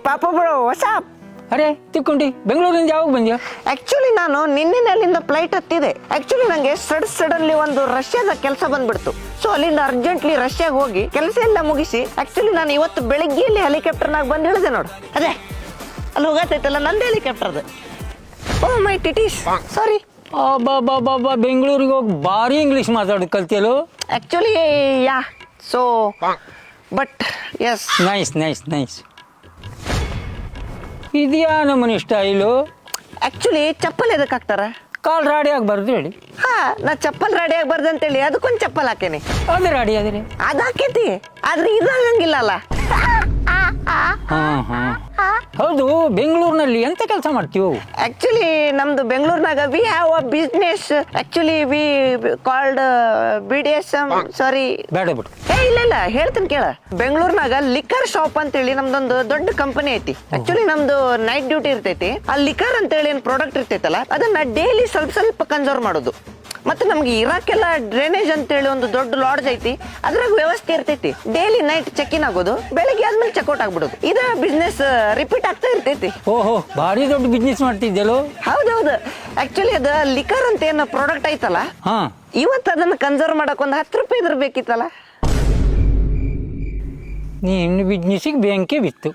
ಪಾಪ bro WhatsApp. ಅರೆ ತಿಕ್ಕೊಂಡಿ ಬೆಂಗಳೂರಿಂದ ಯಾವಾಗ ಬಂದ್ಯಾ? ಆಕ್ಚುಲಿ ನಾನು ನಿನ್ನೆ ಅಲ್ಲಿಂದ ಫ್ಲೈಟ್ ಹತ್ತಿದೆ. ಆಕ್ಚುಲಿ ನಂಗೆ ಸಡನ್ಲಿ ಒಂದು ರಷ್ಯಾದ ಕೆಲಸ ಬಂದ್ಬಿಡ್ತು. ಸೊ ಅಲ್ಲಿಂದ ಅರ್ಜೆಂಟ್ಲಿ ರಷ್ಯಾಗೆ ಹೋಗಿ ಕೆಲಸ ಎಲ್ಲ ಮುಗಿಸಿ ಆಕ್ಚುಲಿ ನಾನು ಇವತ್ತು ಬೆಳಿಗ್ಗೆ ಇಲ್ಲಿ ಹೆಲಿಕಾಪ್ಟರ್ನಾಗ ಬಂದು ಇಳಿದೆ ನೋಡು. ಅದೇ ಅಲ್ಲಿ ಹೋಗತ್ತೈತಲ್ಲ ನಂದು ಹೆಲಿಕಾಪ್ಟರ್ ಅದು. ಓ ಮೈ ಟಿಟೀಸ್ ಸಾರಿ. ಬಾ ಬೆಂಗಳೂರಿಗೆ ಹೋಗಿ ಭಾರಿ ಇಂಗ್ಲೀಷ್ ಮಾತಾಡೋದು ಕಲ್ತಿಯಲು. Actually yeah so but yes nice ಇದೆಯಾ ನಮ್ಮನೆ ಸ್ಟೈಲು. ಆಕ್ಚುಲಿ ಚಪ್ಪಲ್ ಎದಕ್ಕೆ ಹಾಕ್ತಾರ? ಕಾಲ್ ರಾಡಿ ಆಗ್ಬಾರ್ದು ಹೇಳಿ. ಹಾ ನಾ ಚಪ್ಪಲ್ ರೆಡಿ ಆಗ್ಬಾರ್ದು ಅಂತೇಳಿ ಅದಕ್ಕೊಂದು ಚಪ್ಪಲ್ ಹಾಕೇನಿ. ಅದೇ ರಾಡಿ ಅದೇ. ಅದ್ ಹಾಕೈತಿ ಆದ್ರೆ ಇದಾಗಂಗಿಲ್ಲ ಅಲ್ಲ. ಹೌದು, ಬೆಂಗಳೂರಿನಲ್ಲಿ ಎಂತ ಕೆಲಸ ಮಾಡ್ತೀವಿ? ಆಕ್ಚುಲಿ ನಮ್ದು ಬೆಂಗಳೂರಿನಾಗ we have a business. Actually we called BDSM. Sorry ಬೇಡ ಬಿಡು. ಇಲ್ಲ ಹೇಳ್ತೀನಿ ಕೇಳ. ಬೆಂಗಳೂರಿನಾಗ ಲಿಕ್ಕರ್ ಶಾಪ್ ಅಂತೇಳಿ ನಮ್ದೊಂದು ದೊಡ್ಡ ಕಂಪನಿ ಐತಿ. ಆಕ್ಚುಲಿ ನಮ್ದು ನೈಟ್ ಡ್ಯೂಟಿ ಇರ್ತೈತಿ. ಆ ಲಿಕ್ಕರ್ ಅಂತೇಳಿ ಏನ್ ಪ್ರಾಡಕ್ಟ್ ಇರ್ತೈತಲ್ಲ ಅದನ್ನ ಡೈಲಿ ಸ್ವಲ್ಪ ಕನ್ಸರ್ವ್ ಮಾಡೋದು. ಮತ್ತೆ ನಮ್ಗೆ ಇರಾಕೆಲ್ಲ ಡ್ರೈನೇಜ್ ಅಂತೇಳಿ ಒಂದು ದೊಡ್ಡ ಲಾಡ್ಜ್ ಐತಿ. ಅದ್ರಾಗ ವ್ಯವಸ್ಥೆ ಇರ್ತೈತಿ. ಡೈಲಿ ನೈಟ್ ಚೆಕ್ ಇನ್ ಆಗೋದು, ಬೆಳಿಗ್ಗೆ ಆದ್ಮೇಲೆ ಚೆಕ್ಔಟ್ ಆಗ್ಬಿಡೋದು. ಇದ ಬಿಸ್ನೆಸ್ ರಿಪೀಟ್ ಆಗ್ತಾ ಇರ್ತೈತಿ. ಓಹೋ, ಭಾರಿ ದೊಡ್ಡ ಬಿಸ್ನೆಸ್ ಮಾಡ್ತಿದ್ದೆಲ್ಲೋ. ಹೌದೌದು. ಆಕ್ಚುಲಿ ಅದ ಲಿಕರ್ ಅಂತ ಏನು ಪ್ರಾಡಕ್ಟ್ ಐತಲ್ಲ, ಇವತ್ತು ಅದನ್ನ ಕನ್ಸರ್ವ್ ಮಾಡಕ್ ಒಂದು 10 ರೂಪಾಯಿ ಇದ್ರ ಬೇಕಿತ್ತಲ್ಲ. ನೀನು ಬಿಸ್ನೆಸ್ಸಿಗೆ ಬ್ಯಾಂಕೇ ಬಿತ್ತು.